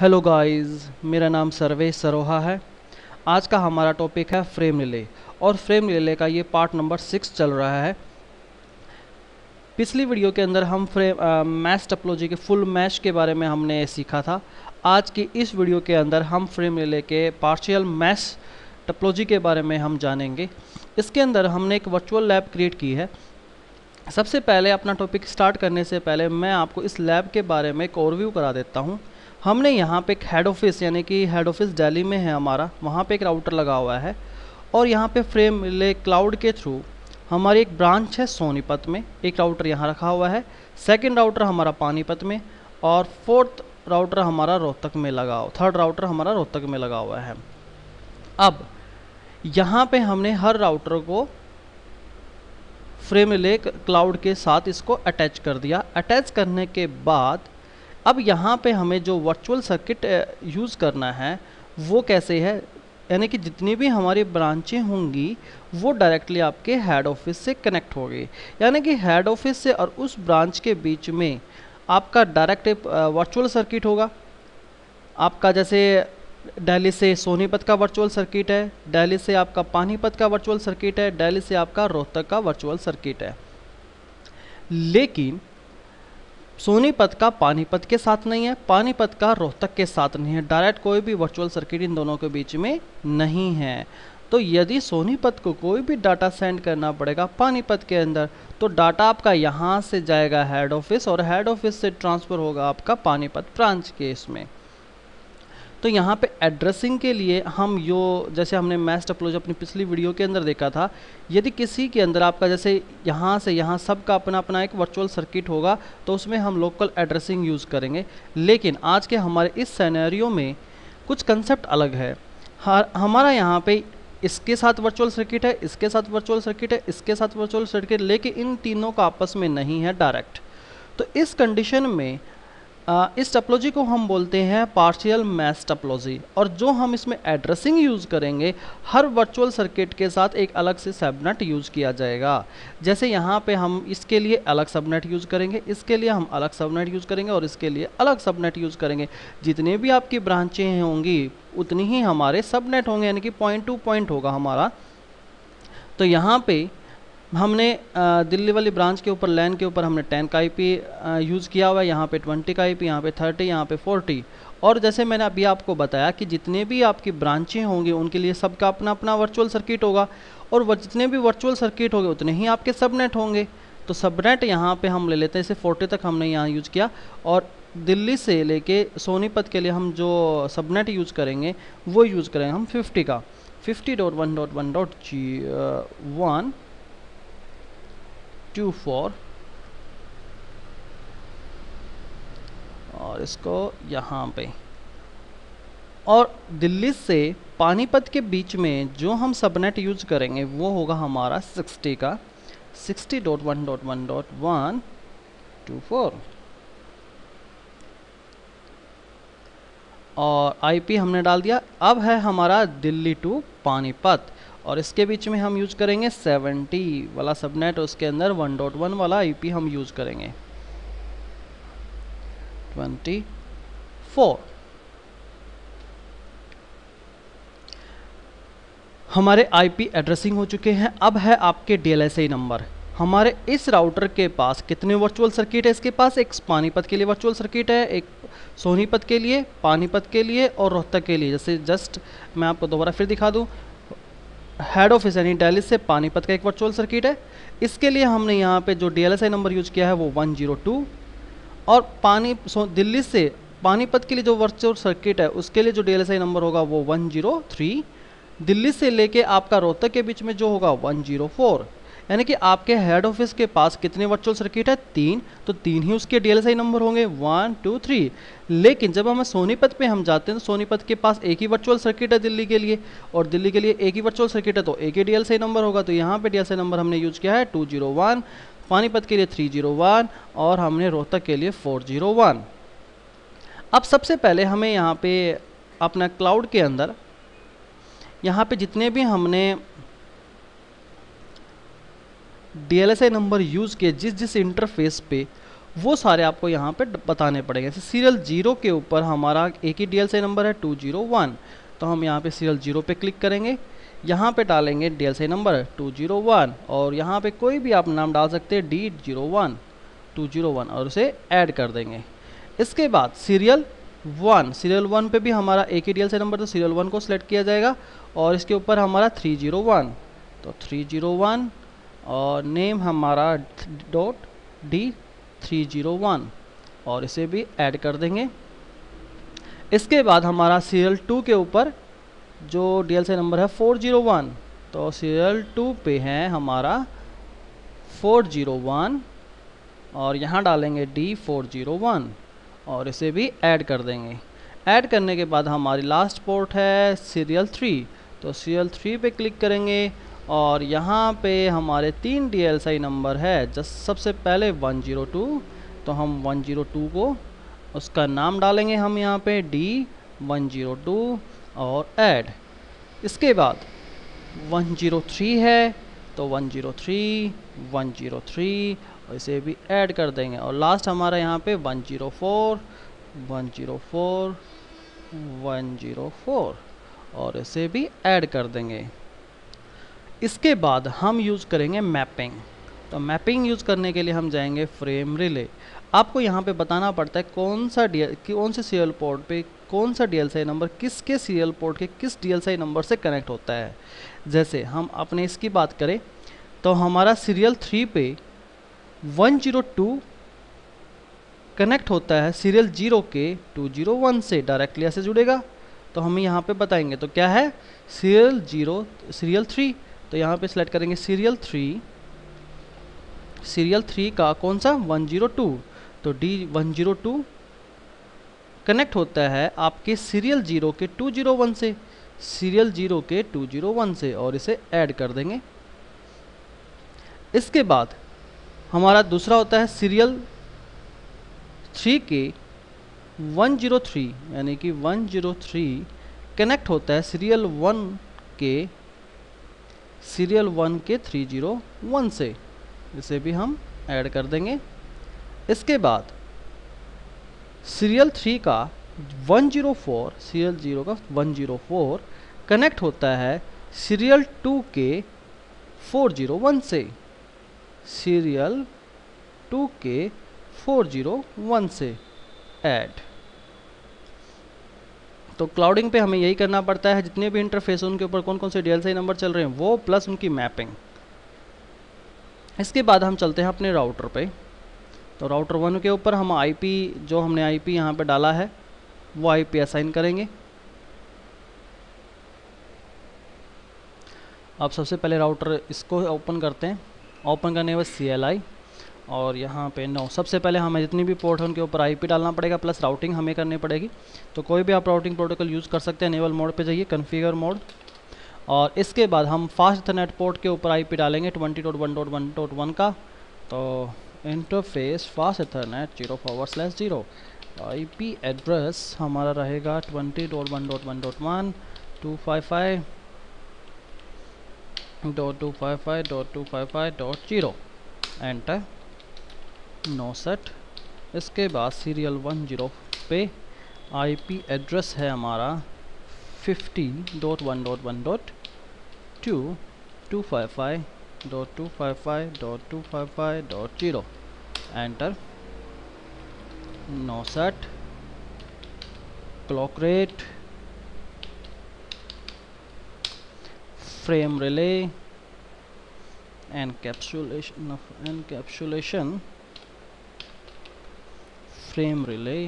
Hello guys, मेरा नाम सर्वेश सरोहा है। आज का हमारा टॉपिक है फ्रेम रिले और फ्रेम रिले का ये पार्ट नंबर 6 चल रहा है। पिछली वीडियो के अंदर हम मैश टोपोलॉजी के फुल मैश के बारे में हमने सीखा था। आज की इस वीडियो के अंदर हम फ्रेम रिले के पार्शियल मैश टोपोलॉजी के बारे में हम जानेंगे। इसके अंदर हमने एक वर्चुअल लैब क्रिएट की है। सबसे पहले अपना टॉपिक स्टार्ट करने से पहले मैं आपको इस लैब के बारे में एक ओवरव्यू करा देता हूँ। हमने यहाँ पे एक हेड ऑफिस यानी कि हेड ऑफिस दिल्ली में है हमारा, वहाँ पे एक राउटर लगा हुआ है और यहाँ पे फ्रेम रिले क्लाउड के थ्रू हमारी एक ब्रांच है सोनीपत में, एक राउटर यहाँ रखा हुआ है, सेकंड राउटर हमारा पानीपत में और फोर्थ राउटर हमारा रोहतक में लगा हुआ, थर्ड राउटर हमारा रोहतक में लगा हुआ है। अब यहाँ पे हमने हर राउटर को फ्रेम रिले क्लाउड के साथ इसको अटैच कर दिया। अटैच करने के बाद अब यहाँ पे हमें जो वर्चुअल सर्किट यूज़ करना है वो कैसे है, यानी कि जितनी भी हमारी ब्रांचें होंगी वो डायरेक्टली आपके हेड ऑफिस से कनेक्ट होगी। यानी कि हेड ऑफिस से और उस ब्रांच के बीच में आपका डायरेक्ट वर्चुअल सर्किट होगा। आपका जैसे दिल्ली से सोनीपत का वर्चुअल सर्किट है, दिल्ली से आपका पानीपत का वर्चुअल सर्किट है, दिल्ली से आपका रोहतक का वर्चुअल सर्किट है। लेकिन सोनीपत का पानीपत के साथ नहीं है, पानीपत का रोहतक के साथ नहीं है। डायरेक्ट कोई भी वर्चुअल सर्किट इन दोनों के बीच में नहीं है। तो यदि सोनीपत को कोई भी डाटा सेंड करना पड़ेगा पानीपत के अंदर, तो डाटा आपका यहाँ से जाएगा हेड ऑफिस और हेड ऑफिस से ट्रांसफ़र होगा आपका पानीपत ब्रांच के इसमें। तो यहाँ पे एड्रेसिंग के लिए हम जैसे हमने मैश टोपोलॉजी अपनी पिछली वीडियो के अंदर देखा था, यदि किसी के अंदर आपका जैसे यहाँ से यहाँ सबका अपना अपना एक वर्चुअल सर्किट होगा तो उसमें हम लोकल एड्रेसिंग यूज़ करेंगे। लेकिन आज के हमारे इस सिनेरियो में कुछ कंसेप्ट अलग है। हमारा यहाँ पे इसके साथ वर्चुअल सर्किट है, इसके साथ वर्चुअल सर्किट है, इसके साथ वर्चुअल सर्किट, लेकिन इन तीनों का आपस में नहीं है डायरेक्ट। तो इस कंडीशन में इस टोपोलॉजी को हम बोलते हैं पार्शियल मैश टोपोलॉजी। और जो हम इसमें एड्रेसिंग यूज़ करेंगे, हर वर्चुअल सर्किट के साथ एक अलग से सबनेट यूज़ किया जाएगा। जैसे यहाँ पे हम इसके लिए अलग सबनेट यूज़ करेंगे, इसके लिए हम अलग सबनेट यूज़ करेंगे और इसके लिए अलग सबनेट यूज़ करेंगे। जितने भी आपकी ब्रांचें होंगी उतनी ही हमारे सबनेट होंगे, यानी कि पॉइंट टू पॉइंट होगा हमारा। तो यहाँ पे हमने दिल्ली वाली ब्रांच के ऊपर लैन के ऊपर हमने 10 का आईपी यूज़ किया हुआ है, यहाँ पे 20 का आईपी, यहाँ पे 30, यहाँ पे 40। और जैसे मैंने अभी आपको बताया कि जितने भी आपकी ब्रांचें होंगी उनके लिए सबका अपना अपना वर्चुअल सर्किट होगा और जितने भी वर्चुअल सर्किट होंगे उतने ही आपके सबनेट होंगे। तो सबनेट यहाँ पे हम ले लेते हैं, इसे 40 तक हमने यहाँ यूज़ किया। और दिल्ली से लेके सोनीपत के लिए हम जो सबनेट यूज़ करेंगे वो यूज़ करेंगे हम 50 का, 50.1.1.1.24 और इसको यहाँ पे। और दिल्ली से पानीपत के बीच में जो हम सबनेट यूज करेंगे वो होगा हमारा 60 का, 60.1.1.1.24 और आईपी हमने डाल दिया। अब है हमारा दिल्ली टू पानीपत और इसके बीच में हम यूज करेंगे 70 वाला सबनेट, उसके अंदर 1.1 वाला आईपी हम यूज करेंगे 24। हमारे आईपी एड्रेसिंग हो चुके हैं। अब है आपके डीएलएसए नंबर। हमारे इस राउटर के पास कितने वर्चुअल सर्किट है, इसके पास एक पानीपत के लिए वर्चुअल सर्किट है, एक सोनीपत के लिए, पानीपत के लिए और रोहतक के लिए। जैसे जस्ट मैं आपको दोबारा फिर दिखा दूं, हेड ऑफिस यानी दिल्ली से पानीपत का एक वर्चुअल सर्किट है, इसके लिए हमने यहाँ पे जो डीएलएसए नंबर यूज किया है वो 102। और दिल्ली से पानीपत के लिए जो वर्चुअल सर्किट है उसके लिए जो डीएलएसए नंबर होगा वो 103। दिल्ली से लेके आपका रोहतक के बीच में जो होगा 104। यानी कि आपके हेड ऑफिस के पास कितने वर्चुअल सर्किट है, 3, तो 3 ही उसके डीएलएसए नंबर होंगे 1 2 3। लेकिन जब हम सोनीपत पे हम जाते हैं तो सोनीपत के पास एक ही वर्चुअल सर्किट है दिल्ली के लिए, और दिल्ली के लिए एक ही वर्चुअल सर्किट है तो एक ही डीएलएसए नंबर होगा। तो यहाँ पे डीएलएसए नंबर हमने यूज किया है 201, पानीपत के लिए 301 और हमने रोहतक के लिए 401। अब सबसे पहले हमें यहाँ पे अपना क्लाउड के अंदर यहाँ पे जितने भी हमने डीएलएसए नंबर यूज़ किए जिस इंटरफेस पे, वो सारे आपको यहाँ पे बताने पड़ेंगे। जैसे सीरियल 0 के ऊपर हमारा एक ही DLSI नंबर है 201, तो हम यहाँ पे सीरियल 0 पे क्लिक करेंगे, यहाँ पे डालेंगे DLSI नंबर 201 और यहाँ पे कोई भी आप नाम डाल सकते हैं D01 201 और उसे ऐड कर देंगे। इसके बाद सीरियल 1 पे भी हमारा एक ही DLSI नंबर, तो सीरियल 1 को सिलेक्ट किया जाएगा और इसके ऊपर हमारा 301, तो 301 और नेम हमारा .D301 और इसे भी ऐड कर देंगे। इसके बाद हमारा सीरियल 2 के ऊपर जो DLSI नंबर है 401, तो सीरियल 2 पे है हमारा 401 और यहाँ डालेंगे D401 और इसे भी ऐड कर देंगे। ऐड करने के बाद हमारी लास्ट पोर्ट है सीरियल 3, तो सीरियल 3 पे क्लिक करेंगे और यहाँ पे हमारे 3 DLSI नंबर है। जस्ट सबसे पहले 102, तो हम 102 को उसका नाम डालेंगे हम यहाँ पे D102 और ऐड। इसके बाद 103 है, तो 103 और इसे भी ऐड कर देंगे और लास्ट हमारा यहाँ पे 104 और इसे भी ऐड कर देंगे। इसके बाद हम यूज़ करेंगे मैपिंग। तो मैपिंग यूज़ करने के लिए हम जाएंगे फ्रेम रिले। आपको यहाँ पे बताना पड़ता है कौन से सीरियल पोर्ट पे कौन सा DLSI नंबर किसके सीरियल पोर्ट के किस DLSI नंबर से कनेक्ट होता है। जैसे हम अपने इसकी बात करें तो हमारा सीरियल 3 पे 102 कनेक्ट होता है सीरियल 0 के 201 से, डायरेक्टली ऐसे जुड़ेगा। तो हम यहाँ पे बताएंगे तो क्या है सीरियल 3, तो यहाँ पे सिलेक्ट करेंगे सीरियल 3 का कौन सा 102, तो D102 कनेक्ट होता है आपके सीरियल 0 के 201 से, और इसे ऐड कर देंगे। इसके बाद हमारा दूसरा होता है सीरियल 3 के 103, यानी कि 103 कनेक्ट होता है सीरियल 1 के 301 से, इसे भी हम ऐड कर देंगे। इसके बाद सीरियल 3 का 104 सीरियल 0 का 104 कनेक्ट होता है सीरियल 2 के 401 से, सीरियल 2 के 401 से ऐड। तो क्लाउडिंग पे हमें यही करना पड़ता है, जितने भी इंटरफेस उनके ऊपर कौन कौन से DLSI नंबर चल रहे हैं वो प्लस उनकी मैपिंग। इसके बाद हम चलते हैं अपने राउटर पे। तो राउटर 1 के ऊपर हम IP जो हमने IP यहाँ पे डाला है वो IP असाइन करेंगे। अब सबसे पहले राउटर इसको ओपन करते हैं। ओपन करने के बाद CLI और यहाँ पे नो, सबसे पहले हमें जितनी भी पोर्ट है उनके ऊपर IP डालना पड़ेगा, प्लस राउटिंग हमें करनी पड़ेगी। तो कोई भी आप राउटिंग प्रोटोकॉल यूज़ कर सकते हैं। एनेबल मोड पे जाइए, कन्फिगर मोड, और इसके बाद हम फास्ट इथरनेट पोर्ट के ऊपर IP डालेंगे 20.1.1.1 का। तो interface fast Ethernet 0/0, IP address हमारा रहेगा 20.1.1.1 255.255.255.0 एंटर, नो सेट। इसके बाद सीरियल 10 पे IP एड्रेस है हमारा 50.1.1.2 255.255.255.0 enter, no set. Clock rate, frame relay, encapsulation frame relay,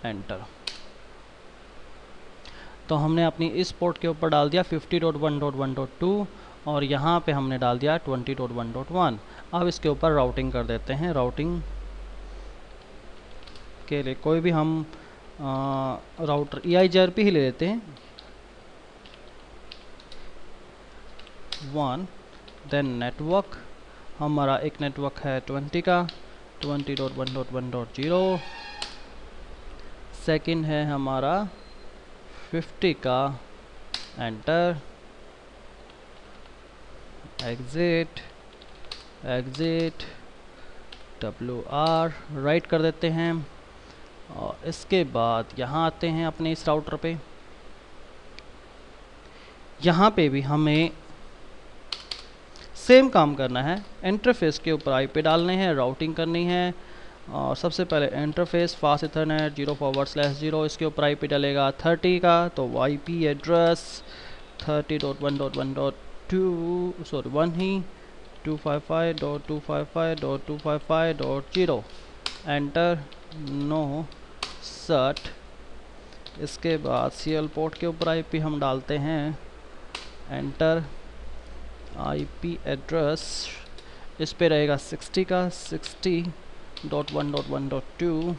enter. तो हमने अपनी इस पोर्ट के ऊपर डाल दिया 50.1.1.2 और यहाँ पे हमने डाल दिया 20.1.1। अब इसके ऊपर राउटिंग कर देते हैं। राउटिंग के लिए कोई भी हम राउटर EIGRP ही ले लेते हैं 1। देन नेटवर्क, हमारा एक नेटवर्क है 20 का 20.1.1.0। सेकंड है हमारा 50 का, एंटर, एग्जिट, WR राइट कर देते हैं। और इसके बाद यहाँ आते हैं अपने इस राउटर पे। यहाँ पे भी हमें सेम काम करना है, इंटरफेस के ऊपर IP डालने हैं, राउटिंग करनी है। और सबसे पहले इंटरफेस फास्ट इथरनेट 0/0, इसके ऊपर IP डलेगा 30 का, तो IP एड्रेस 30.1.1.2 सॉरी 1 ही 255.255.255.0 एंटर नो सट। इसके बाद CL पोर्ट के ऊपर IP हम डालते हैं, एंटर। IP एड्रेस इस पे रहेगा 60 का, 60.1.1.2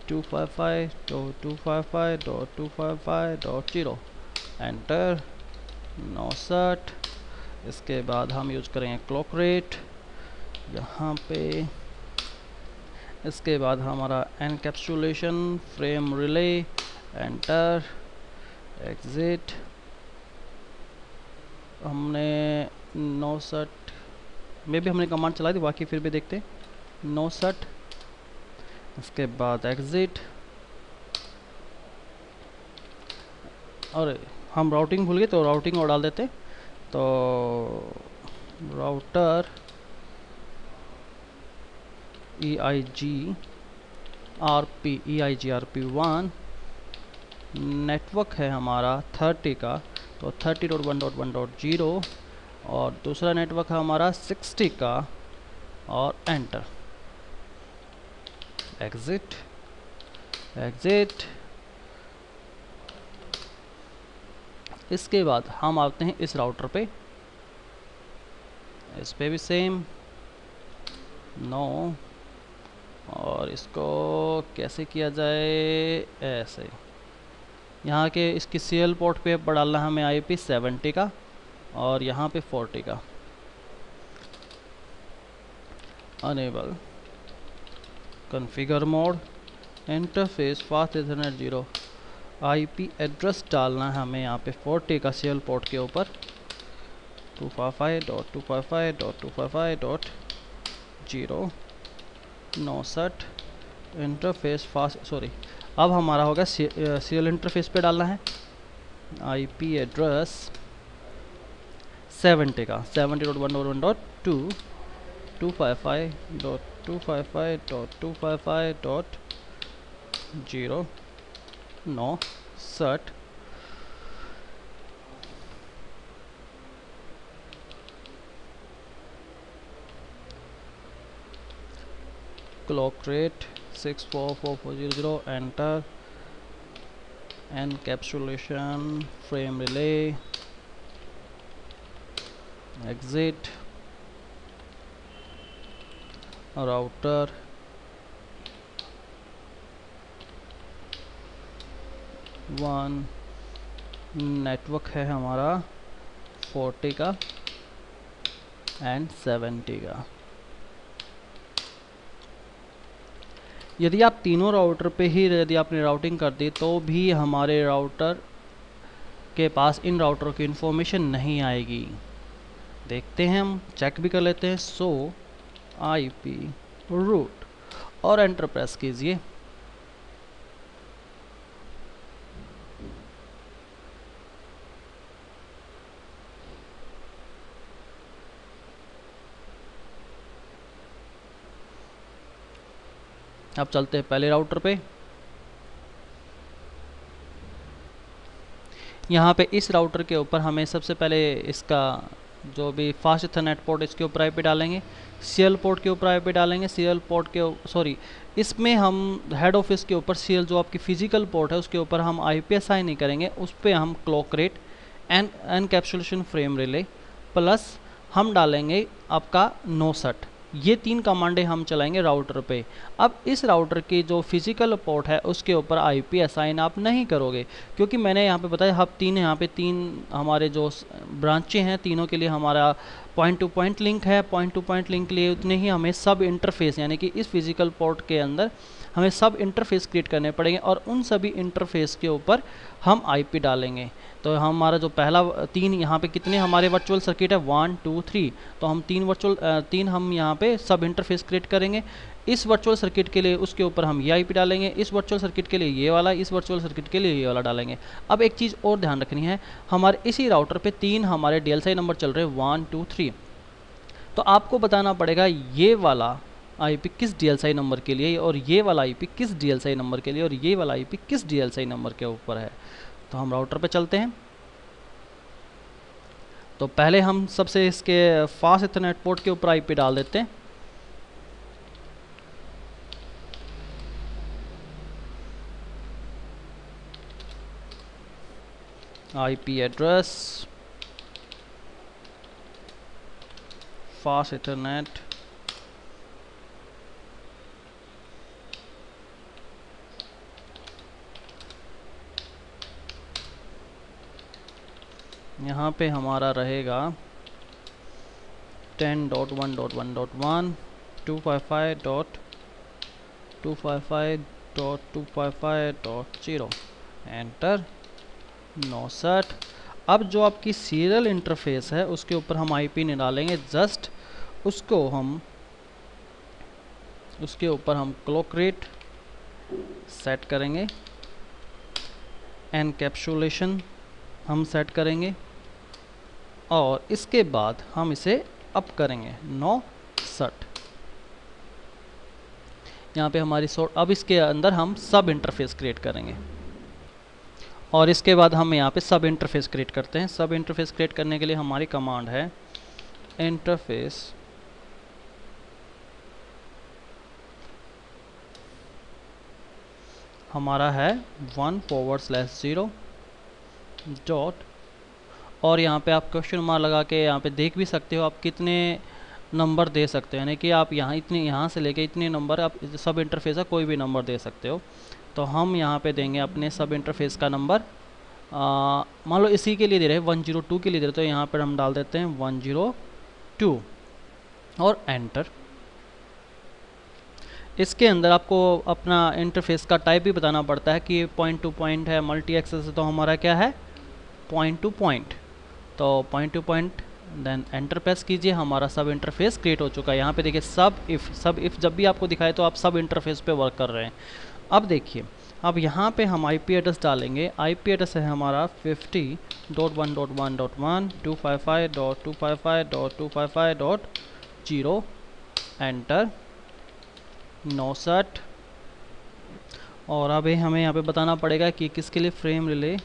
255.255.255.0 एंटर नो सट। इसके बाद हम यूज करेंगे क्लॉक रेट यहाँ पे। इसके बाद हमारा encapsulation frame relay, enter exit. हमने नो सट में भी हमने कमांड चला दी, बाकी फिर भी देखते हैं। नो सट, इसके बाद एग्जिट। और हम राउटिंग भूल गए तो राउटिंग और डाल देते। तो राउटर EIGRP1 नेटवर्क है हमारा 30 का, तो 30.1.1.0 और दूसरा नेटवर्क है हमारा 60 का, और एंटर एग्जिट एग्जिट। इसके बाद हम आते हैं इस राउटर पे, इस पे भी सेम नो। और इसको कैसे किया जाए, ऐसे यहाँ के इसकी CL पोर्ट पे अब डालना है हमें IP 70 का, और यहाँ पे 40 का। Enable configure mode interface fast ethernet 0 IP address डालना है हमें यहाँ पे 40 का CL पोर्ट के ऊपर 255.255.255.0 नो सट इंटरफेस फास्ट सॉरी। अब हमारा होगा CL इंटरफेस पे डालना है IP एड्रेस 70 का 70.1.1.2 255.255.255.0 नो सट। Clock rate 644400 enter encapsulation frame relay exit router one network है हमारा 40 का एंड 70 का। यदि आप तीनों राउटर पे ही यदि आपने राउटिंग कर दी तो भी हमारे राउटर के पास इन राउटर की इन्फॉर्मेशन नहीं आएगी। देखते हैं, हम चेक भी कर लेते हैं। सो IP रूट और एंटर प्रेस कीजिए। अब चलते हैं पहले राउटर पे। यहाँ पे इस राउटर के ऊपर हमें सबसे पहले इसका जो भी फास्ट इथरनेट पोर्ट इसके ऊपर IP डालेंगे, CL पोर्ट के ऊपर IP डालेंगे, CL पोर्ट के सॉरी इसमें हम हेड ऑफिस के ऊपर CL जो आपकी फिजिकल पोर्ट है उसके ऊपर हम IP असाइन नहीं करेंगे, उस पर हम clock rate encapsulation frame relay plus हम डालेंगे आपका नो सट। ये तीन कमांडें हम चलाएंगे राउटर पे। अब इस राउटर की जो फिजिकल पोर्ट है उसके ऊपर IP असाइन आप नहीं करोगे, क्योंकि मैंने यहाँ पे बताया हम तीन यहाँ पे तीन हमारे जो ब्रांचें हैं तीनों के लिए हमारा पॉइंट टू पॉइंट लिंक है, पॉइंट टू पॉइंट लिंक के लिए उतने ही हमें सब इंटरफेस यानी कि इस फिजिकल पोर्ट के अंदर हमें सब इंटरफेस क्रिएट करने पड़ेंगे और उन सभी इंटरफेस के ऊपर हम आईपी डालेंगे। तो हमारा जो पहला तीन यहाँ पे कितने हमारे वर्चुअल सर्किट है 1 2 3, तो हम तीन हम यहाँ पे सब इंटरफेस क्रिएट करेंगे। इस वर्चुअल सर्किट के लिए उसके ऊपर हम ये आईपी डालेंगे, इस वर्चुअल सर्किट के लिए ये वाला, इस वर्चुअल सर्किट के लिए ये वाला डालेंगे। अब एक चीज़ और ध्यान रखनी है, हमारे इसी राउटर पे तीन हमारे DLSI नंबर चल रहे हैं 1 2 3, तो आपको बताना पड़ेगा ये वाला आईपी किस DLSI नंबर के लिए और ये वाला आईपी किस DLSI नंबर के लिए और ये वाला आईपी किस DLSI नंबर के ऊपर है। तो हम राउटर पे चलते हैं। तो पहले हम सबसे इसके फास्ट इथरनेट पोर्ट के ऊपर आईपी डाल देते हैं। आईपी एड्रेस फास्ट इथरनेट यहाँ पे हमारा रहेगा 10.1.1.1 255.255.255.0 एंटर 69। अब जो आपकी सीरियल इंटरफेस है उसके ऊपर हम आईपी नहीं डालेंगे, जस्ट उसके ऊपर हम क्लॉक रेट सेट करेंगे, एनकैप्सुलेशन हम सेट करेंगे और इसके बाद हम इसे अप करेंगे 69। यहाँ पे हमारी अब इसके अंदर हम सब इंटरफेस क्रिएट करेंगे और इसके बाद हम यहाँ पे सब इंटरफेस क्रिएट करते हैं। सब इंटरफेस क्रिएट करने के लिए हमारी कमांड है इंटरफेस हमारा है 1/0 डॉट, और यहाँ पे आप क्वेश्चन मार्क लगा के यहाँ पे देख भी सकते हो आप कितने नंबर दे सकते हो, यानी कि आप यहाँ से लेके इतने नंबर आप सब इंटरफेस का कोई भी नंबर दे सकते हो। तो हम यहाँ पे देंगे अपने सब इंटरफेस का नंबर, मान लो इसी के लिए दे रहे हैं 102 के लिए दे रहे, तो यहाँ पर हम डाल देते हैं 102 और एंटर। इसके अंदर आपको अपना इंटरफेस का टाइप भी बताना पड़ता है कि पॉइंट टू पॉइंट है, मल्टी एक्सेस है, तो हमारा क्या है पॉइंट टू पॉइंट। तो point to point then enter press कीजिए, हमारा सब इंटरफेस क्रिएट हो चुका है। यहाँ पे देखिए सब इफ़ जब भी आपको दिखाए तो आप सब इंटरफेस पे वर्क कर रहे हैं। अब देखिए, अब यहाँ पे हम आईपी एड्रेस डालेंगे। आईपी एड्रेस है हमारा 50.1.1.1 255.255.255.0 एंटर 69। और अभी हमें यहाँ पे बताना पड़ेगा कि किसके लिए frame relay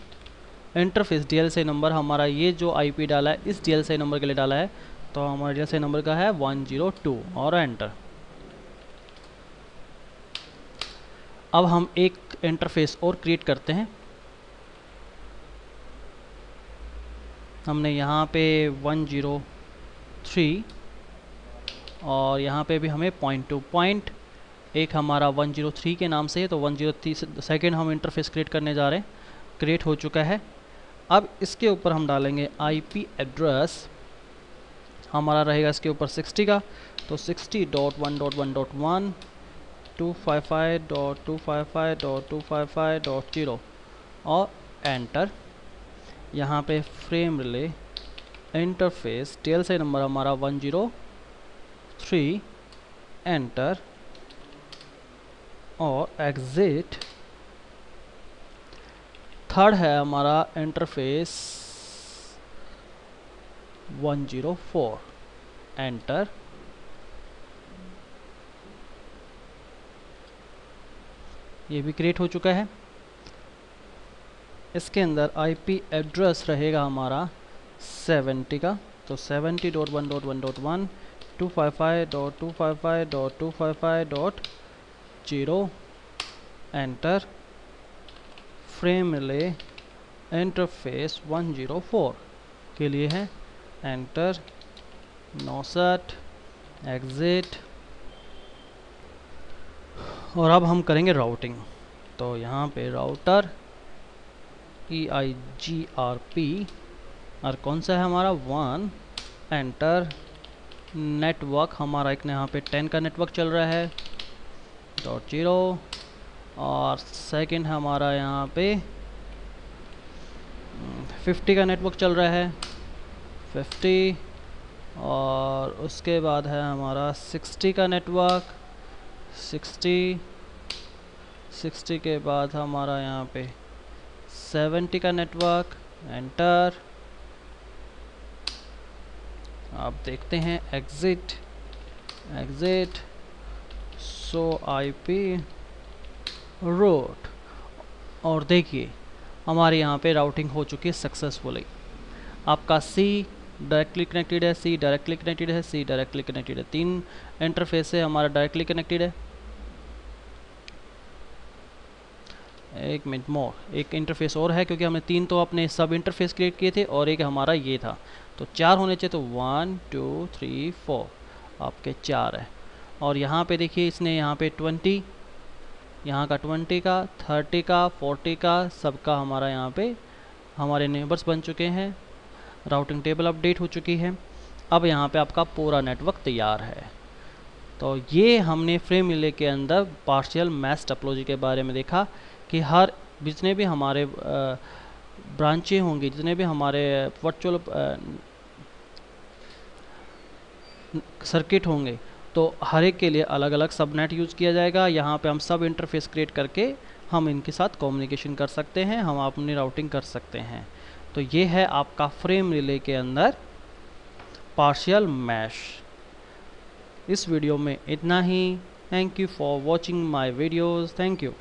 interface DLSI number हमारा ये जो आईपी डाला है इस DLSI नंबर के लिए डाला है, तो हमारा DLSI नंबर का है 102 और एंटर। अब हम एक इंटरफेस और क्रिएट करते हैं। हमने यहाँ पे 103 और यहाँ पे भी हमें पॉइंट टू पॉइंट एक हमारा 103 के नाम से है, तो 103 सेकेंड हम इंटरफेस क्रिएट करने जा रहे हैं। क्रिएट हो चुका है। अब इसके ऊपर हम डालेंगे आईपी एड्रेस, हमारा रहेगा इसके ऊपर 60 का, तो 60.1.1.1 255.255.255.0 और एंटर। यहाँ पे frame relay interface DLSI number हमारा 103 एंटर और एग्जिट। थर्ड है हमारा इंटरफेस 104 एंटर। ये भी क्रिएट हो चुका है। इसके अंदर आईपी एड्रेस रहेगा हमारा 70 का, तो 70.1.1.1 255.255.255.0 एंटर। फ्रेम रिले इंटरफेस 104 के लिए है, एंटर 69 एग्जिट। और अब हम करेंगे राउटिंग। तो यहाँ पे राउटर EIGRP और कौन सा है हमारा 1 एंटर। नेटवर्क हमारा एक यहाँ पे 10 का नेटवर्क चल रहा है, .0, और सेकंड हमारा यहाँ पे 50 का नेटवर्क चल रहा है, 50, और उसके बाद है हमारा 60 का नेटवर्क, 60 के बाद हमारा यहाँ पे 70 का नेटवर्क, एंटर। आप देखते हैं एग्ज़िट, सो आईपी रूट, और देखिए हमारे यहाँ पे राउटिंग हो चुकी है सक्सेसफुली। आपका C डायरेक्टली कनेक्टेड है, C डायरेक्टली कनेक्टेड है, C डायरेक्टली कनेक्टेड है, 3 इंटरफेस से हमारा डायरेक्टली कनेक्टेड है। एक मिनट मोर, एक इंटरफेस और है, क्योंकि हमने 3 तो अपने सब इंटरफेस क्रिएट किए थे और एक हमारा ये था, तो 4 होने चाहिए। तो 1 2 3 4 आपके 4 है। और यहाँ पे देखिए इसने यहाँ पे 20, यहाँ का 20 का, 30 का, 40 का, सबका हमारा यहाँ पे हमारे नेबर्स बन चुके हैं। राउटिंग टेबल अपडेट हो चुकी है। अब यहाँ पे आपका पूरा नेटवर्क तैयार है। तो ये हमने फ्रेम रिले के अंदर पार्शियल मैश टोपोलॉजी के बारे में देखा कि हर जितने भी हमारे ब्रांचें होंगी, जितने भी हमारे वर्चुअल सर्किट होंगे, तो हर एक के लिए अलग अलग सबनेट यूज़ किया जाएगा। यहाँ पे हम सब इंटरफेस क्रिएट करके हम इनके साथ कम्युनिकेशन कर सकते हैं, हम अपनी राउटिंग कर सकते हैं। तो ये है आपका फ्रेम रिले के अंदर पार्शियल मैश। इस वीडियो में इतना ही। Thank you for watching my videos. Thank you.